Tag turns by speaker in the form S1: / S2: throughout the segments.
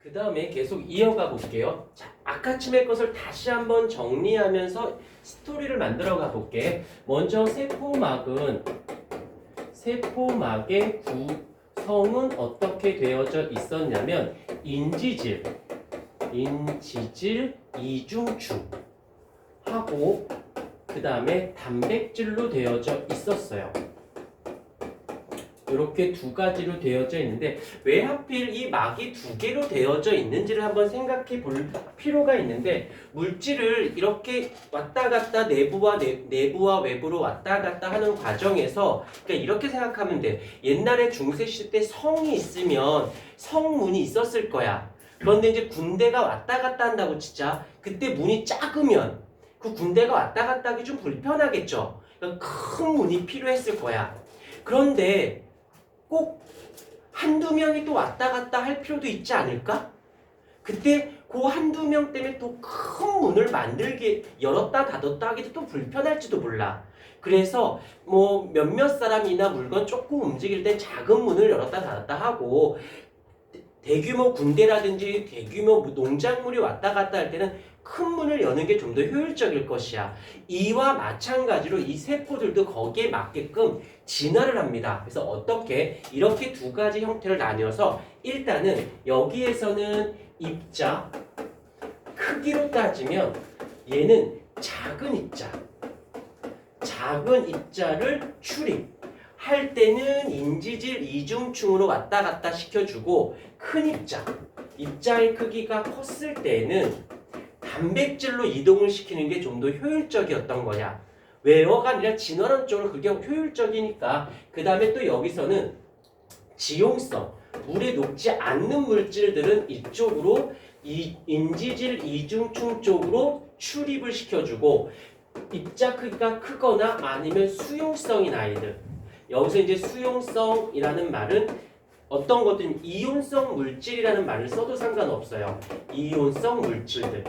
S1: 그 다음에 계속 이어가 볼게요. 자, 아까쯤의 것을 다시 한번 정리하면서 스토리를 만들어 가 볼게. 먼저 세포막의 구성은 어떻게 되어져 있었냐면 인지질 이중충하고 그 다음에 단백질로 되어져 있었어요. 이렇게 두 가지로 되어져 있는데 왜 하필 이 막이 두 개로 되어져 있는지를 한번 생각해 볼 필요가 있는데 물질을 이렇게 왔다 갔다 내부와 외부로 왔다 갔다 하는 과정에서 그러니까 이렇게 생각하면 돼. 옛날에 중세 시대 때 성이 있으면 성문이 있었을 거야. 그런데 이제 군대가 왔다 갔다 한다고 치자. 그때 문이 작으면 그 군대가 왔다 갔다 하기 좀 불편하겠죠. 그러니까 큰 문이 필요했을 거야. 그런데 꼭 한두 명이 또 왔다 갔다 할 필요도 있지 않을까? 그때 그 한두 명 때문에 또 큰 문을 만들게 열었다 닫았다 하기도 또 불편할지도 몰라. 그래서 뭐 몇몇 사람이나 물건 조금 움직일 때 작은 문을 열었다 닫았다 하고 대규모 군대라든지 대규모 농작물이 왔다 갔다 할 때는 큰 문을 여는 게 좀 더 효율적일 것이야. 이와 마찬가지로 이 세포들도 거기에 맞게끔 진화를 합니다. 그래서 어떻게 이렇게 두 가지 형태를 나뉘어서 일단은 여기에서는 입자 크기로 따지면 얘는 작은 입자를 출입할 때는 인지질 이중충으로 왔다 갔다 시켜주고 큰 입자의 크기가 컸을 때는 단백질로 이동을 시키는 게 좀 더 효율적이었던 거야. 외어가 아니라 진화론적으로 그게 효율적이니까. 그 다음에 또 여기서는 지용성, 물에 녹지 않는 물질들은 이쪽으로 인지질 이중충 쪽으로 출입을 시켜주고 입자 크기가 크거나 아니면 수용성인 아이들. 여기서 이제 수용성이라는 말은 어떤 것들은 이온성 물질이라는 말을 써도 상관없어요. 이온성 물질들.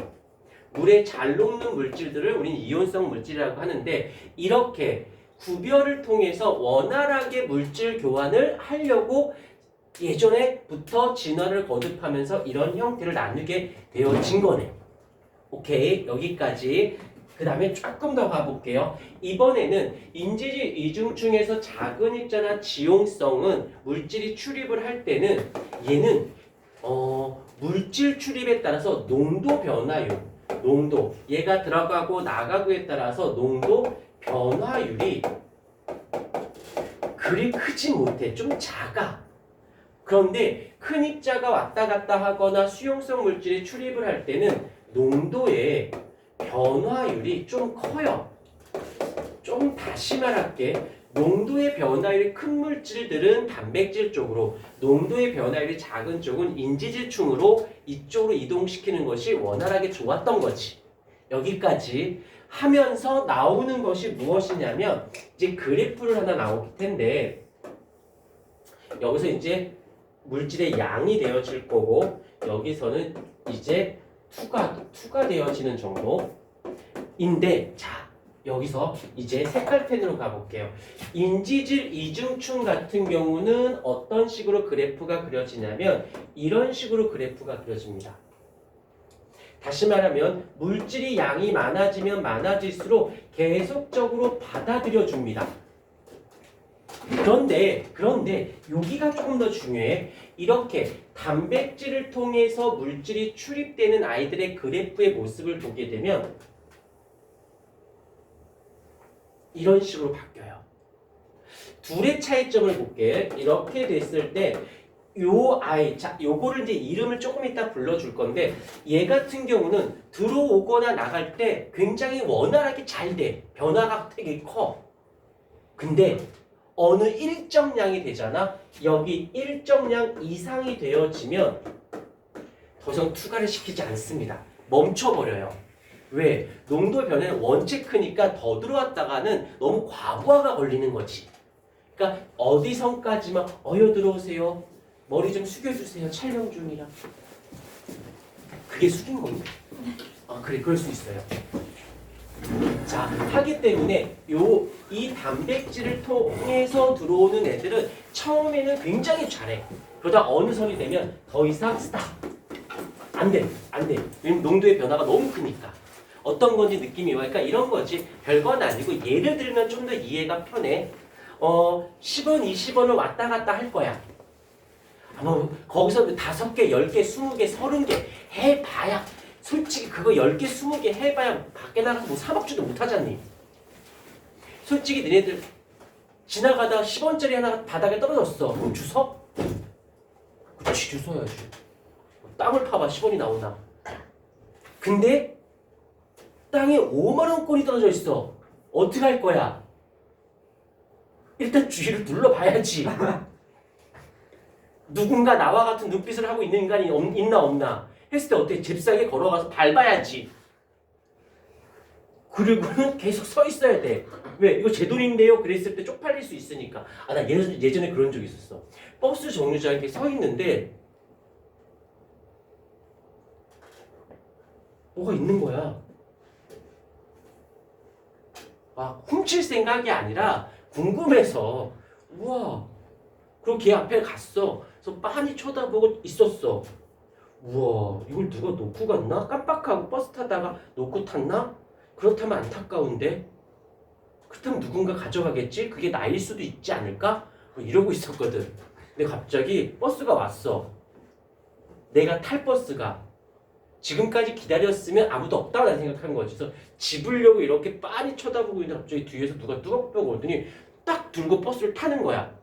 S1: 물에 잘 녹는 물질들을 우리는 이온성 물질이라고 하는데 이렇게 구별을 통해서 원활하게 물질 교환을 하려고 예전에부터 진화를 거듭하면서 이런 형태를 나누게 되어진 거네. 오케이, 여기까지. 그 다음에 조금 더 가볼게요. 이번에는 인지질 이중충에서 작은 입자나 지용성은 물질이 출입을 할 때는 얘는 물질 출입에 따라서 농도 변화율 얘가 들어가고 나가고에 따라서 농도 변화율이 그리 크지 못해. 좀 작아. 그런데 큰 입자가 왔다 갔다 하거나 수용성 물질이 출입을 할 때는 농도의 변화율이 좀 커요. 좀 다시 말할게. 농도의 변화율이 큰 물질들은 단백질 쪽으로, 농도의 변화율이 작은 쪽은 인지질충으로 이쪽으로 이동시키는 것이 원활하게 좋았던 거지. 여기까지 하면서 나오는 것이 무엇이냐면 이제 그래프를 하나 나올 텐데 여기서 이제 물질의 양이 되어질 거고 여기서는 이제 투가 되어지는 정도인데 자 여기서 이제 색깔펜으로 가볼게요. 인지질 이중충 같은 경우는 어떤 식으로 그래프가 그려지냐면 이런 식으로 그래프가 그려집니다. 다시 말하면 물질이 양이 많아지면 많아질수록 계속적으로 받아들여 줍니다. 그런데 여기가 조금 더 중요해. 이렇게 단백질을 통해서 물질이 출입되는 아이들의 그래프의 모습을 보게 되면 이런 식으로 바뀌어요. 둘의 차이점을 볼게. 이렇게 됐을 때 요 아이, 자, 요거를 이제 이름을 조금 이따 불러줄 건데 얘 같은 경우는 들어오거나 나갈 때 굉장히 원활하게 잘 돼. 변화가 되게 커. 근데 어느 일정량이 되잖아. 여기 일정량 이상이 되어지면 더 이상 투과를 시키지 않습니다. 멈춰버려요. 왜? 농도 변화는 원체 크니까 더 들어왔다가는 너무 과부하가 걸리는 거지. 그러니까 어디선까지만 어여 들어오세요. 머리 좀 숙여주세요. 촬영 중이라. 그게 숙인 겁니다. 아 그래 그럴 수 있어요. 자 하기 때문에 이 단백질을 통해서 들어오는 애들은 처음에는 굉장히 잘해. 그러다 어느 선이 되면 더 이상 스탑. 안 돼. 왜냐면 농도의 변화가 너무 크니까. 어떤 건지 느낌이 와. 그러니까 이런 거지. 별건 아니고 예를 들면 좀 더 이해가 편해. 10원, 20원을 왔다 갔다 할 거야. 거기서 5개, 10개, 20개, 30개 해봐야 솔직히 그거 10개, 20개 해봐야 밖에 나가서 뭐 3억주도 못하잖니. 솔직히 너네들 지나가다 10원짜리 하나 바닥에 떨어졌어. 그럼 주워? 그렇지, 주워야지. 땅을 파봐 10원이 나오나. 근데 땅에 5만원권이 떨어져 있어. 어떻게 할 거야? 일단 주위를 둘러봐야지. 누군가 나와 같은 눈빛을 하고 있는 인간이 있나 없나 했을 때 어떻게 잽싸게 걸어가서 밟아야지. 그리고는 계속 서 있어야 돼. 왜? 이거 제 돈인데요? 그랬을 때 쪽팔릴 수 있으니까. 나 예전에 그런 적이 있었어. 버스 정류장에 이렇게 서 있는데 뭐가 있는 거야. 훔칠 생각이 아니라 궁금해서 우와. 그리고 걔 앞에 갔어. 그래서 빤히 쳐다보고 있었어. 우와, 이걸 누가 놓고 갔나? 깜빡하고 버스 타다가 놓고 탔나? 그렇다면 안타까운데? 그렇다면 누군가 가져가겠지? 그게 나일 수도 있지 않을까? 이러고 있었거든. 근데 갑자기 버스가 왔어. 내가 탈 버스가. 지금까지 기다렸으면 아무도 없다고 난 생각한 거지. 그래서 집으려고 이렇게 빤히 쳐다보고 있는데 갑자기 뒤에서 누가 뚜벅뚜벅 오더니 딱 들고 버스를 타는 거야.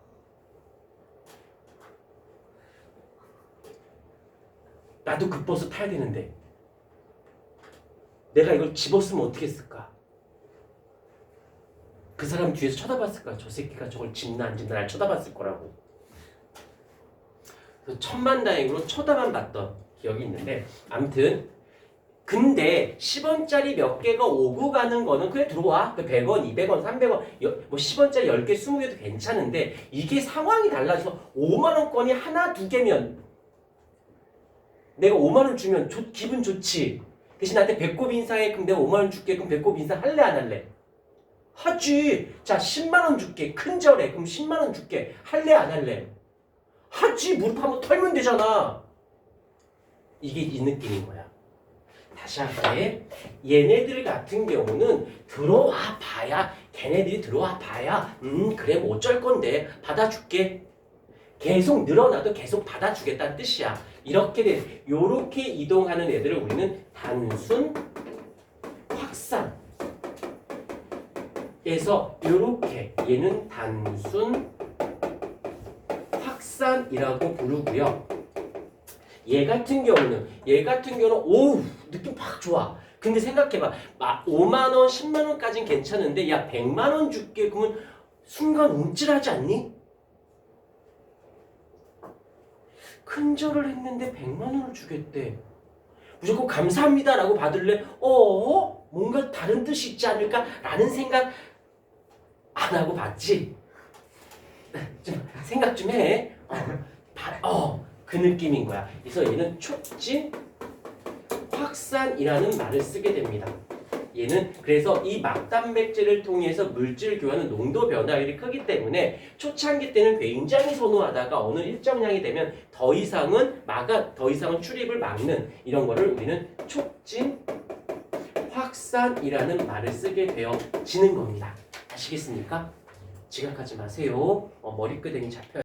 S1: 나도 그 버스 타야 되는데 내가 이걸 집었으면 어떻게 했을까? 그 사람 뒤에서 쳐다봤을까? 저 새끼가 저걸 집나 안 집나 날 쳐다봤을 거라고. 그래서 천만다행으로 쳐다만 봤던 기억이 있는데 아무튼 근데 10원짜리 몇 개가 오고 가는 거는 그래 들어와. 100원, 200원, 300원 뭐 10원짜리 10개, 20개도 괜찮은데 이게 상황이 달라져서 5만원권이 하나, 두 개면 내가 5만원 주면 기분 좋지. 대신 나한테 배꼽 인사해. 그럼 내가 5만원 줄게. 그럼 배꼽 인사 할래 안 할래? 하지. 자 10만원 줄게. 큰 절에. 그럼 10만원 줄게. 할래 안 할래? 하지. 무릎 한번 털면 되잖아. 이게 이 느낌인 거야. 다시 할게. 얘네들 같은 경우는 들어와 봐야 걔네들이 들어와 봐야 그래 뭐 어쩔 건데 받아줄게. 계속 늘어나도 계속 받아주겠다는 뜻이야. 요렇게 이동하는 애들을 우리는 단순 확산에서 요렇게 얘는 단순 확산이라고 부르고요. 얘 같은 경우는 오우 느낌 팍 좋아. 근데 생각해봐. 5만원, 10만원까진 괜찮은데 야 100만원 줄게. 그러면 순간 움찔하지 않니? 큰절을 했는데 100만원을 주겠대. 무조건 감사합니다라고 받을래? 뭔가 다른 뜻이 있지 않을까? 라는 생각 안 하고 받지? 좀 생각 좀 해. 그 느낌인 거야. 그래서 얘는 촉진 확산이라는 말을 쓰게 됩니다. 얘는 그래서 이 막단백질을 통해서 물질 교환은 농도 변화율이 크기 때문에 초창기 때는 굉장히 선호하다가 어느 일정량이 되면 더 이상은 출입을 막는 이런 거를 우리는 촉진 확산이라는 말을 쓰게 되어지는 겁니다. 아시겠습니까? 지각하지 마세요. 머리끄댕이 잡혀요.